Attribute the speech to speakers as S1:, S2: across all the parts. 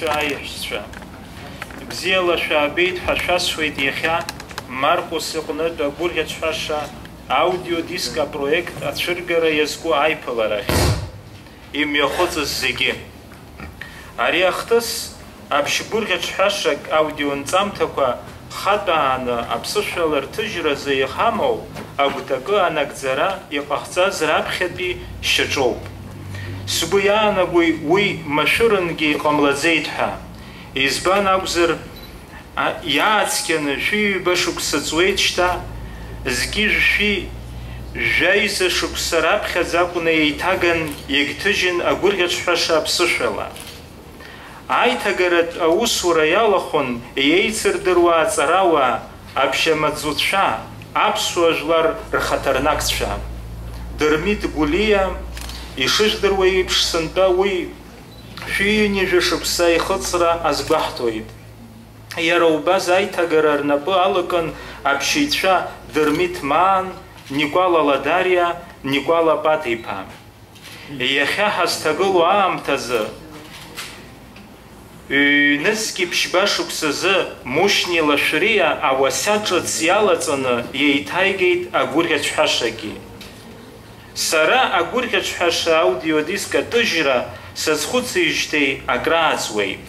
S1: аиҳабацәа, аиҳәшьцәа, бзиала шәаабеит ҳәа шәасҳәоит иахьа Маркос иҟнытә агәырӷьаҿҳәаша аудиодиск апроект ацәыргара иазку аиԥыларахь имҩахыҵыз зегьы. Ари ахҭыс аԥшьгәырӷьаҿҳәашак аудионҵамҭақәа хатәааны аԥсышәала рҭыжьразы иҳамоу агәҭакы анагӡара иҟаҳҵаз раԥхьатәи шьаҿоуп. Сгәы иаанагоит уи машәырынгьы иҟамлаӡеит ҳәа. Избан акәзар иаацқьаны шәи-ҩба шықәса ҵуеит шьҭа, зқьи жәшәи жәаҩӡа шықәса раԥхьаӡа акәны еиҭаган иагьҭыжьын агәырӷьаҿҳәаша аԥсышәала. Аиҭагаратә аусура иалахәын иеицырдыруа аҵарауаа, аԥшьамаҵуцәа, аԥсуа жәлар рхаҭарнакцәа. Дырмит Гәлиа ишыжәдыруа еиԥш сынтәа уи шәи-ҩынҩажәа шықәса ихыҵра азгәаҳҭоит. Иара убас аиҭагара рнапы алакын аԥшьаҩцәа Дырмит Маан, Никәала Ладариа, Никәала Пат-иԥа. Иахьа ҳазҭагылоу аамҭазы ҩ-нызқьи ԥшьба шықәсазы Мушьни Лашәриа ауаса ҿыц иалаҵаны иеиҭаигеит агәырӷьаҿҳәашагьы. Сара агәырӷьаҿҳәаша аудиодиск атыжьра сазхәыцижьҭеи акрааҵуеит.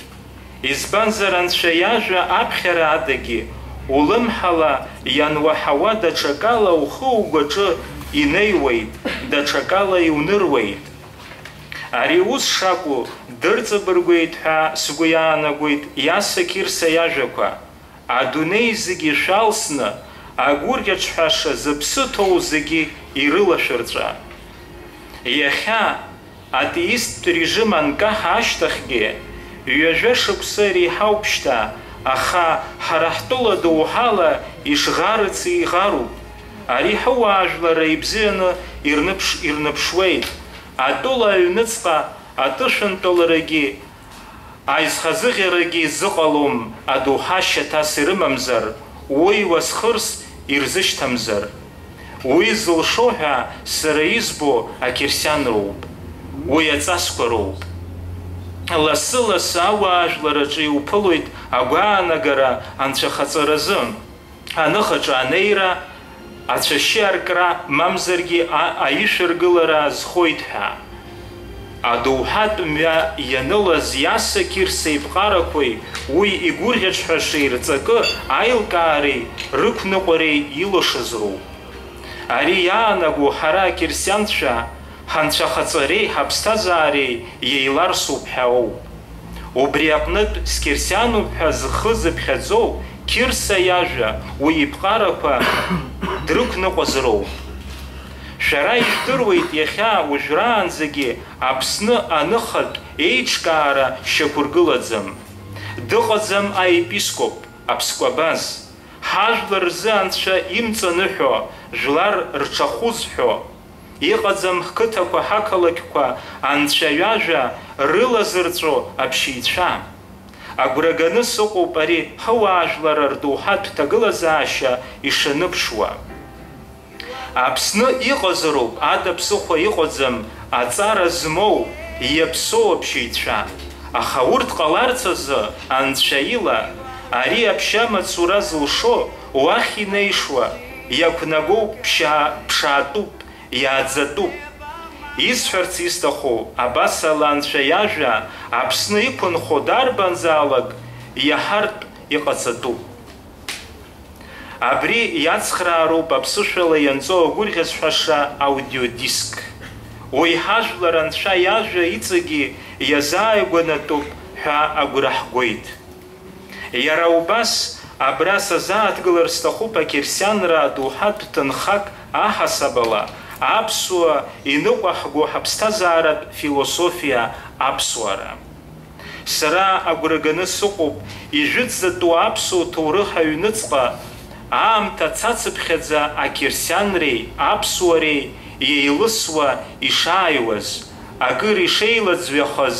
S1: Избанзар Анцәа иажәа аԥхьара адагьы улымҳала иануаҳауа даҽакала ухы-угәаҿы инеиуеит, даҽакала иуныруеит. Ари ус шакәу дырҵабыргәеит ҳәа сгәы иаанагоит Иаса Қирса иажәақәа. Адунеи зегьы шәалсны агәырӷьаҿҳәаша зыԥсы ҭоу зегьы ирылашәырҵәа. Иахьа атеисттә режим анкаҳа ашьҭахьгьы ҩажәа шықәса иреиҳауп шьҭа, аха ҳара ҳтәыла доуҳала ишӷарыц иӷаруп. Ари ҳуаажәлара ибзианы ирныԥшуеит. Атәыла аҩныҵҟа атышәынтәаларагьы аизхазыӷьарагьы изыҟалом адоуҳа шьаҭас ирымамзар, уи уасхырс ирзышьҭамзар. Уи зылшо ҳәа сара избо ақьырсиан роуп, уи аҵасқәа роуп. Ласы-ласы ауаажәлараҿы иуԥылоит агәаанагара анцәахаҵаразы, аныхаҿы анеира, ацәашьы аркра, мамзаргьы аишәыргылара азхоит ҳәа. Адоуҳатә мҩа ианылаз Иаса Қирса ипҟарақәеи уи игәырӷьаҿҳәашеи рҵакы аилкаареи рықәныҟәареи илашаз роуп. Ари иаанаго ҳара ақьырсианцәа ҳанцәахаҵареи ҳаԥсҭазаареи иеиларсуп ҳәа ауп. Убри аҟнытә скьырсиануп ҳәа зхы зыԥхьаӡоу Қирса иажәа уи ипҟарақәа дрықәныҟәаз роуп. Шәара ижәдыруеит иахьа уажәраанӡагьы Аԥсны аныхатә еиҿкаара шьақәыргылаӡам. Дыҟаӡам аепископ, аԥскәабаз. Ҳажәлар рзы Анцәа имҵаныҳәо, жәлар рҽахәызҳәо. Иҟаӡам ҳқыҭақәа, ҳақалақьқәа Анцәа иажәа рылазырҵәо аԥшьаҩцәа. Агәра ганы сыҟоуп ари ҳуаажәлара рдоуҳатә ҭагылазаашьа ишаныԥшуа. Аԥсны иҟазароуп ада ԥсыхәа иҟаӡам аҵара змоу иаԥсоу аԥшьаҩцәа. Аха урҭ ҟаларц азы Анцәа ила ари аԥшьамацура зылшо уахь инеишуа иақәнагоуп, ԥшаатәуп, иааӡатәуп. Исҳәарц исҭаху абасала Анцәа иажәа Аԥсны иқәынхо дарбанзаалак иаҳартә иҟаҵатәуп. Абри иацхраароуп аԥсышәала ианҵо агәырӷьаҿҳәаша аудиодиск. Уи ҳажәлар Анцәа иажәа иҵегьы иазааигәанатәуп ҳәа агәра ҳгоит. Иара убас абра сазааҭгылар сҭахуп ақьырсианра адоуҳатә ҭынхак аҳасабала аԥсуа иныҟәаҳго ҳаԥсҭазааратә философиа аԥсуара. Сара агәра ганы сыҟоуп ижәытәӡатәу аԥсуа ҭоурых аҩныҵҟа аамҭа цацыԥхьаӡа ақьырсианреи аԥсуареи иеилысуа ишааиуаз, акыр ишеилаӡҩахаз,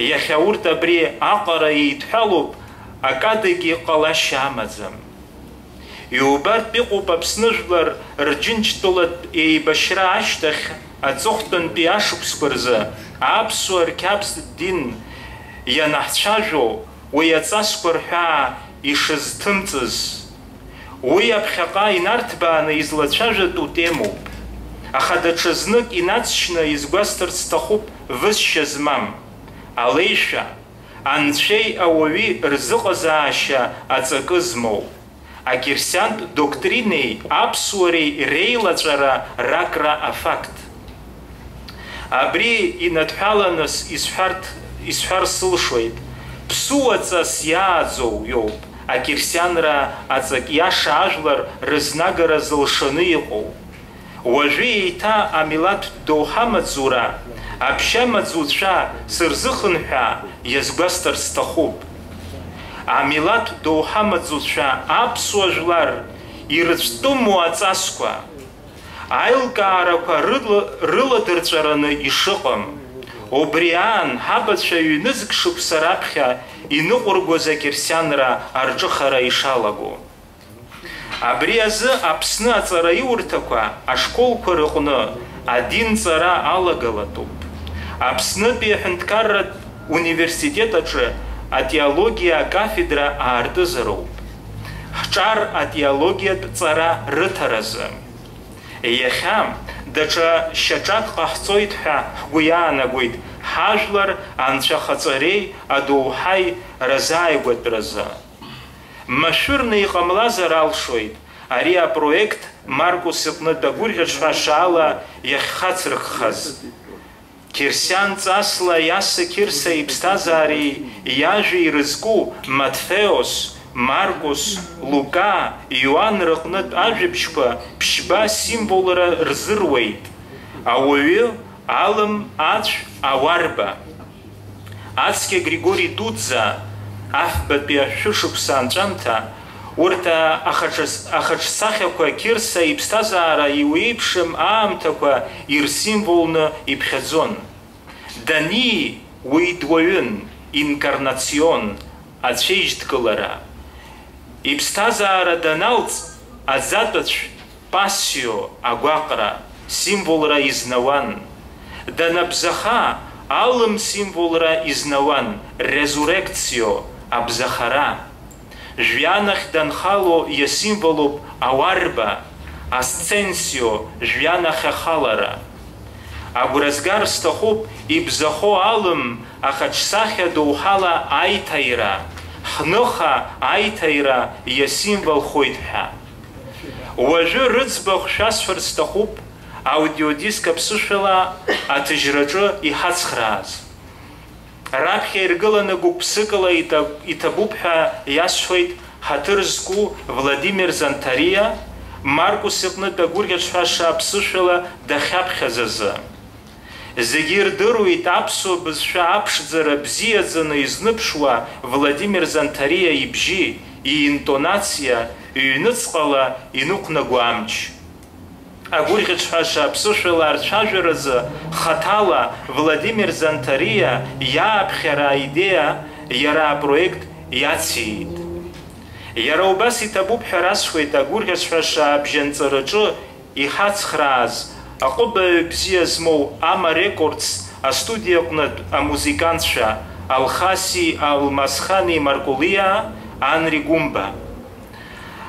S1: иахьа урҭ абри аҟара еидҳәалоуп, акадагьы ҟалашьа амаӡам. Иубартә иҟоуп Аԥсны жәлар рџьынџьтәылатә еибашьра ашьҭахь аҵыхәтәантәи ашықәсқәа рзы аԥсуа рқьабз дин ианаҳцәажәо, уи аҵасқәа рҳәаа ишызҭымҵыз, уи аԥхьаҟа инарҭбааны излацәажәатәу темоуп. Аха даҽазнык инацшьны изгәасҭарц сҭахуп высшьа змам, алеишәа, анцәеи ауаҩи рзыҟазаашьа аҵакы змоу, акирсиантә доктринеи аԥсуареи реилаҵәара ракра афакт. Абри инадҳәаланыс исҳәар сылшоит, ԥсуаҵас иааӡоу иоуп акирсианра аҵак иаша ажәлар рызнагара зылшаны иҟоу. Уажәы еиҭа амилаҭтә доуҳа-маҵура, аԥшьа-маҵуцәа сырзыхынҳәа иазгәасҭар сҭахуп. Амилаҭтә доуҳа-маҵуцәа аԥсуа жәлар ирыцәтәыму аҵасқәа, аилкаарақәа рыладырҵәараны ишыҟам. Убри аан ҳабацәа ҩнызк шықәса раԥхьа иныҟәыргоз акирсианра арҿыхара ишалаго. Абри азы Аԥсны аҵараиурҭақәа ашколқәа рыҟны адинҵара алагалатәуп. Аԥснытәи аҳәынҭқарратә университет аҿы атеологиа акафедра аартызароуп. Ҳҿар атеологиатә ҵара рыҭаразы. Иахьа даҽа шьаҿак ҟаҳҵоит ҳәа ҳгәы иаанагоит ҳажәлар анцәахаҵареи адоуҳаи разааигәатәразы. Машәырны иҟамлазар алшоит ари апроект Маркус иҟны дагәырӷьаҽҳәаша ала иахьхацырххаз. Кирсиан ҵасла Иаса Кирса иԥсҭазаареи иажәеи ирызку Матфеос, Маркус, Лука, Иоанн рыҟнытә ажәабжьқәа ԥшьба символра рзыруеит. Ауаҩы, алым, ацә, ауарба. Ацқьа Григорий Дудза, афбатәи ашәышықәса анҵәамҭа, урҭ ахаҿсахьақәа Кирса иԥсҭазаара иуеиԥшым аамҭақәа ирсимволны иԥхьаӡон. Дани уи дуаҩын, инкарнацион, ацәеижьҭкылара. Иԥсҭазаара даналҵ, аӡатәацә пассио, агәаҟра, символра изнауан. Данабзаха, алым символра изнауан, резурекцио, абзахара. Жәҩанахь данхало иасимволуп ауарба, асценсио, жәҩанахь ахалара. Агәра згар сҭахуп ибзахо алым ахаҿсахьа доуҳала аиҭаира, ҳныха аиҭаира иасимволхоит ҳәа. Уажәы рыӡбахә шәасҳәарц сҭахуп аудиодиск аԥсышәала аҭыжьраҿы иҳацхрааз. Раԥхьа иргыланы гәык-ԥсыкала иҭабуп ҳәа иасҳәоит ҳаҭыр зку Владимир Занҭариа, Маркус иҟнытә агәырӷьаҽҳәаша аԥсышәала дахьаԥхьаз азы. Зегьы ирдыруеит аԥсуа бызшәа аԥшӡара бзиаӡаны изныԥшуа Владимир Занҭариа ибжьы, иинтонациа, ҩныҵҟала инықәнаго амч. Агәырӷьаҽҳәаша аԥсышәала арцәажәаразы хаҭала Владимир Занҭариа иааԥхьара аидеа иара апроект иациит. Иара убас иҭабуп ҳәа расҳәеит агәырӷьаҽҳәаша абжьанҵараҿы иҳацхрааз аҟыбаҩ бзиа змоу Ама Рекордс астудиаҟнытә амузикантцәа Алхаси, Алмасхани, Маркулиа, Анри Гумба.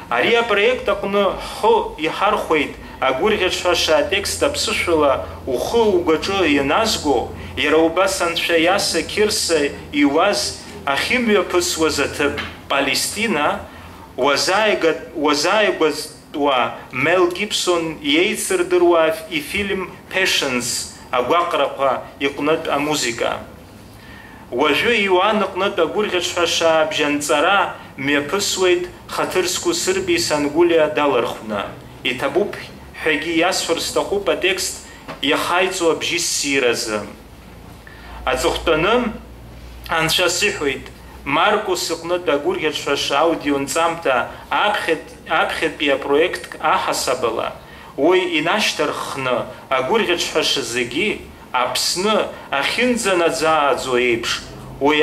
S1: Ари апроект аҟны ҳхы иҳархәеит агәырӷьаҽҳәаша атекст аԥсышәала ухы угәаҿы ианазго, иара убас анцәа Иаса Кирса иуаз ахьымҩаԥысуаз аҭыԥ Палестина, уазааигәатәуа Мел Гибсон иеицырдыруа ифильм Patience агәаҟрақәа иҟнытә амузика. Уажәы Иоанн иҟнытә агәырӷьаҽҳәаша абжьанҵара мҩаԥысуеит Хаҭыр зку Сырбеи Сангәылиа далархәны. Иҭабуп ҳәагьы иасҳәар сҭахуп атекст иахаиҵо абжьы ссиразы. Аҵыхәтәаны анцәа сиҳәоит, Маркус иҟнытә агәырӷьаҽҳәаша аудионҵамҭа аԥхьатәи апроект аҳасабала уи инашьҭарххны агәырӷьаҽҳәаша зегьы Аԥсны ахьынӡанаӡааӡо еиԥш, уи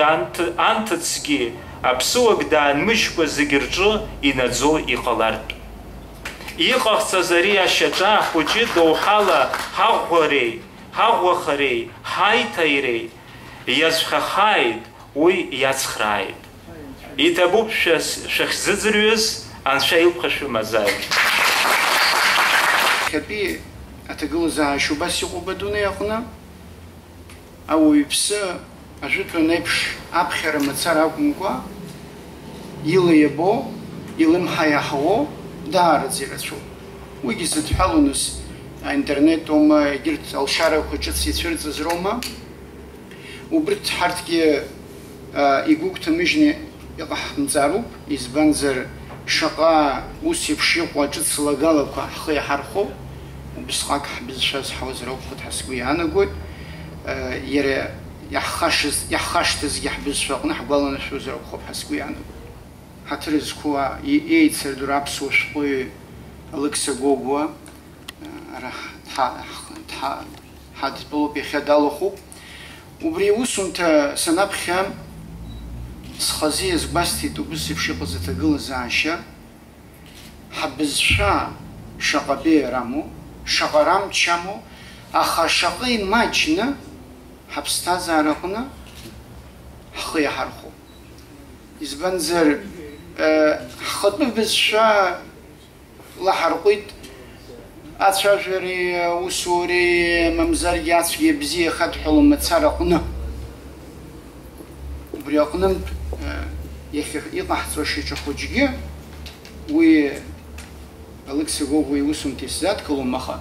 S1: анҭыҵгьы аԥсуак даанмыжькәа зегьы рҿы инаӡо иҟалартә. Иҟахҵаз ари ашьаҿа ахәыҷы доуҳала ҳаӷәӷәахареи, ҳаиҭаиреи иазҳәахааит уи иацхрааит. Иҭабуп шәахьзыӡырҩыз Анцәа илԥха шәымазааит.
S2: Хьатәи аҭагылазаашьа убас иҟоуп адунеи аҟны, ауаҩԥсы ажәытәан еиԥш аԥхьара мацара акәымкәа, ила иабо, илымҳа иаҳауа даараӡа ирацәоуп. Уигьы зыдҳәалоныз аинтернет аума, егьырҭ алшарақәа ҿыц ицәырҵыз роума, убырҭ ҳарҭгьы игәыгәҭамыжьны иҟаҳмҵароуп, избанзар шаҟа ус еиԥш иҟоу аҿыц лагалақәа ҳхы иаҳархоуп, убысҟак ҳбызшәа зҳауаз роуп ҳәа сгәы иаанагоит, иара иаҳхашҭызгьы ҳбызшәа аҟны ҳгәаланаршәоз роуп ҳәа сгәы иаанагоит. Ҳаҭыр зқәу еицырдыруа аԥсуа шәҟәыҩҩы Алықьса Гогәуа ҳадтәалоуп, иахьа далахәуп. Убри аусумҭа санаԥхьа схазы иазгәасҭеит убыс еиԥш иҟаз аҭагылазаашьа, ҳабызшәа шаҟа беиара амоу, шаҟа рамч амоу, аха шаҟа имаҷны ҳаԥсҭазаара аҟны ҳхы иаҳархоуп. Избанзар ҳхатәы бызшәа лаҳарҟәит ацәажәареи, аусуреи, мамзаргьы ацәгьа бзиа хадҳәало мацара аҟны. Убри аҟнынтә иҟаҳҵо шиҿахәу џьгьы, уи Алықьса Гогәуа иусумҭа исзадкылом, аха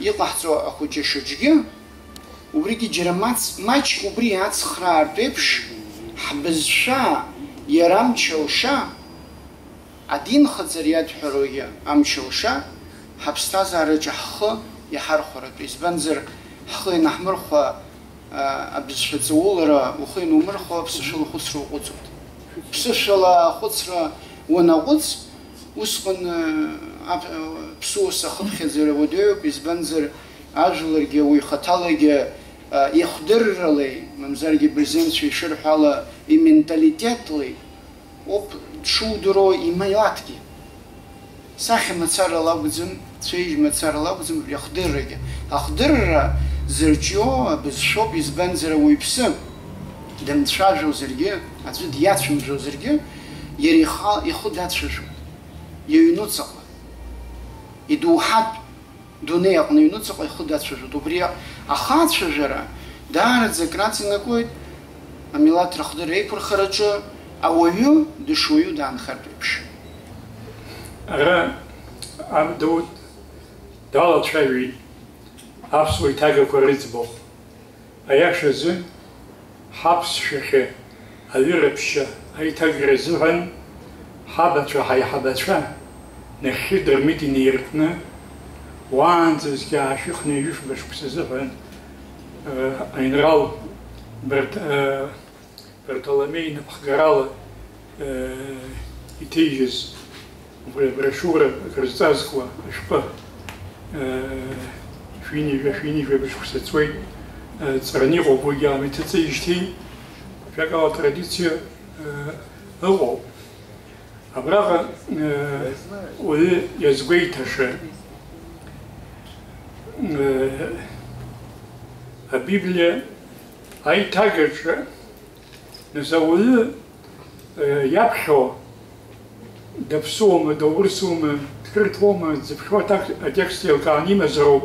S2: иҟаҳҵо ахәыҷы шыҿгьы, убригьы џьара маҷк убри ацхраартә еиԥш ҳбызшәа иара амчалша, адинхаҵара иадҳәароугьы амчалша, ҳаԥсҭазаараҿы ҳхы иаҳархәаратәы. Избанзар ҳхы инаҳмырхәа абызшәа ҵаулара, ухы инумырхәа ԥсышәала хәыцра уҟәыҵуеит. Ԥсышәала хәыцра уанаҟәыҵ, усҟан ԥсуас ахыԥхьаӡара уадаҩуп. Избанзар ажәларгьы уи ихаҭалагьы ихәдырралеи, мамзаргьы бырзенцәа ишырҳәо ала именталитетлеи ауп дшудыруа имилаҭгьы. Сахьа мацара лакәӡам, цәеижь мацара лакәӡам, убри ахдыррагьы. Ахдырра зырҿио абызшәоуп. Избанзар ауаҩԥсы дымцәажәозаргьы, аӡәы диацәымжәозаргьы, иара ихы дацәажәоит, иаҩнуҵаҟа, идоуҳатә дунеи аҟны иҩнуҵаҟа ихы дацәажәоит. Убри ахацәажәара даараӡа акраҵанакуеит амилаҭ рахдырра еиқәырхараҿы ауаҩы дышуаҩу даанхартә еиԥш.
S3: Ара абду далацәажәеит аԥсуа иҭагақәа рыӡбахә. Аиашазы ҳаԥсшәахьы аҩыраԥшьа аиҭагара азыҳәан ҳабацәа, ҳаиҳабацәа нахьхьы дырмит инеиркны уаанӡазгьы аашәыхны ҩышәба шықәса азыҳәан аинрал Бартоломеи напхгарала иҭеижьыз брошюра крызҵазкуа ашәҟәы шәинижәа бышықәса ҵуеит, ҵараны иҟоуп. Уигьы иҭыҵижьҭеи жәакала традициа ыҟоуп. Абраҟа уаҩы иазгәеиҭаша абиблиа аиҭагаҿы нас ауаҩы иаԥхьо даԥсуама, даурысуама, дқырҭуама, дзыԥхьо атекст еилкааны имазароуп,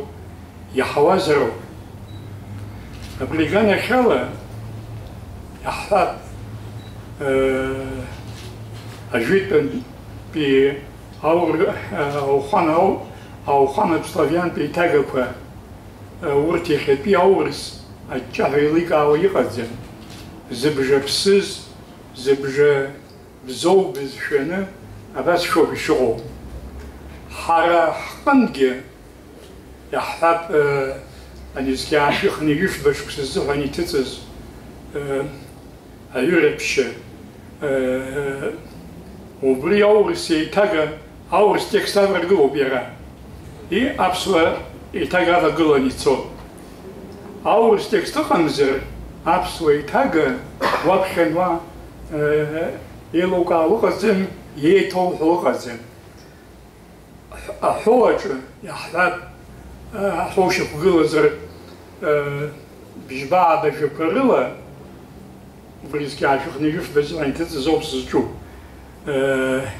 S3: иаҳауазароуп. Абри аганахьала иаҳҳәап ажәытәантәи ауахәаматә славиантәи аиҭагақәа урҭ иахьатәи аурыс аҷҷаҳәа еиликаауа иҟаӡам. Зыбжаԥсыз, зыбжа бзоу бызшәаны абас шоуп ишыҟоу. Ҳара ҳҟынгьы иаҳҳәап анизгьы аашәыхны ҩышәба шықәса азыҳәан иҭыҵыз аҩыраԥшьа убри аурыс еиҭага, аурыс текст аваргылоуп иара. Аԥсуа еиҭага авагыланы ицоит. Аурыс текст ыҟамзар, аԥсуа еиҭага уаԥхьануа еилукаауа ыҟаӡам, иеиҭоуҳәо ыҟаӡам. Аҳәоаҿы иаҳҳәап аҳәоушьақәа гылазар бжьбаа бажәақәа рыла وبريسكي عشوخ نيجوش بس ما ينتهي زوب سجو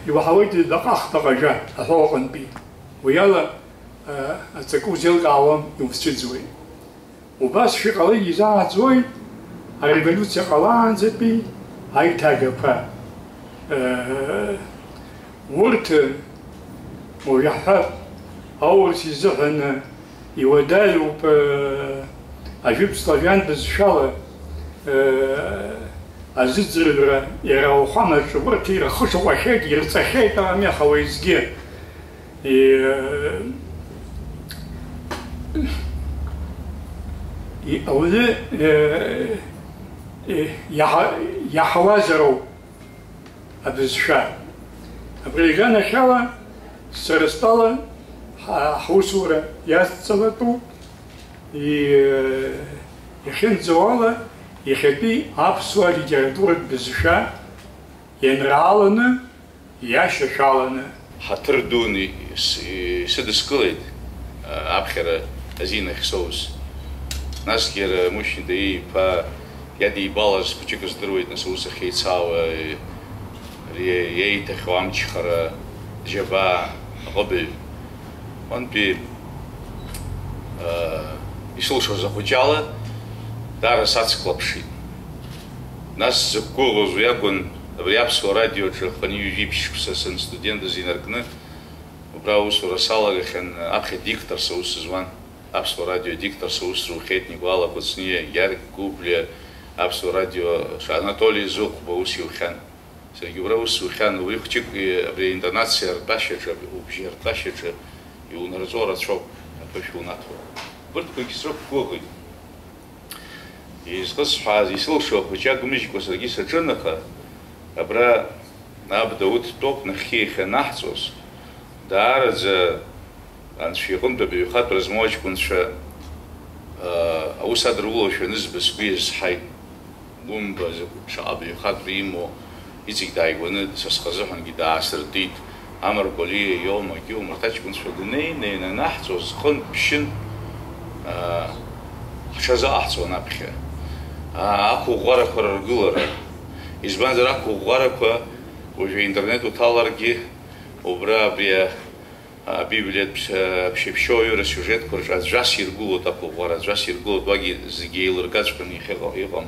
S3: يوحاولت دقاق دقاجا أحوقن بي ويلا أتكو زيل قاوم يوفسجد زوي وبس في قليل يزاع زوي الريفولوسيا قلان زد بي هاي تاجبا ورت ويحفظ أول سيزحن يودالو ب أجيب سلافيان بزشالة أزيزر يراو خامش ورت يرخص وحيد يرتخيت أمي خويزجي أولي يحوازرو أبزشا أبريغانا شالا سرستالا حوسورة ياسцалату يخين زوالا يخبي أبسوا литература بزشا ينرالنا ياششالنا
S4: حتر دوني سدسكليد أبخر أزين خصوص ناس كير مش دي با يدي بالز بتشكل درويد نسوس خيتساو ري تخوام تشخر جبا قبل он би ислушал захучало дара сацклапши нас закулоз ягон вряпско радио чехани випшкса сын студенты зинаркны управус расала ген апхе диктор соус зван апско радио диктор соус рухет нигвала коцне ярк купле апско радио Анатолий Зук боусил хан Сергей Браус хан выхчик при интонации рташеча убжир рташеча и он разорачал пошел на то. Вот какой срок какой. И сказал, если слушал, почему музыку Сергея Саченаха, абра набдаут топ на хейха нахцос, да раз аншихон бебихат размочку нша аусадруло швеныз беспиз хай гумба шабихат римо изик дайгоны сасказахан гидасрдит أمر قولي يوم يوم مرتاج كنت شغلني نين نحجز خن بشن شذا أحسن نبخه أكو غرق ورجولر إزبان زر أكو غرق وفي إنترنت وطالرجي وبرا بيا بيبليت بشيبشوي رسوجت كرج أزجاس يرجولو تأكو غرق أزجاس يرجولو تواجي زجيل رجاج كني خيغم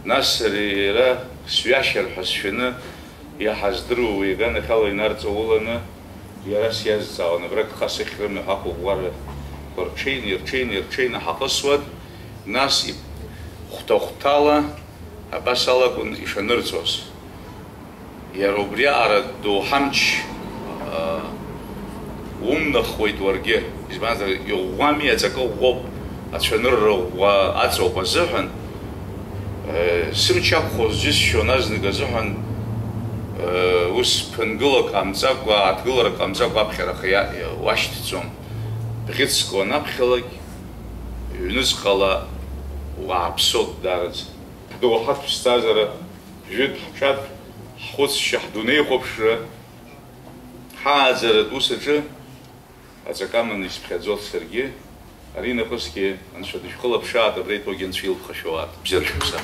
S4: ناس ريرا سوياشر حسفنا يا حزدرو ويجانا خالي نارت أولنا يا رأس يزعون برك خاصة خرم حقو ورا يرتشين حقصود ناس اختلا بس الله كن يشنرتوس يا روبريا على دو حمش نخويت ورجع إذا ما يوامي أتذكر غوب أتشنر وأتزو بزهن سمشاق خوزيس شو ناس نجزهن وس بنقولك أمزاق وأتقولك أمزاق وابخير خيا واشتزوم بخيتسكو نابخلك ينزقلا وعبسوت دارز دو حد بستازر جد شاد خوص شحدوني خوبش حاضر دوسجه أتكلم نسبة سرجي أرينا قصكي أنشد شغل بشاط بريت وجنس فيل خشوات بزرشوسا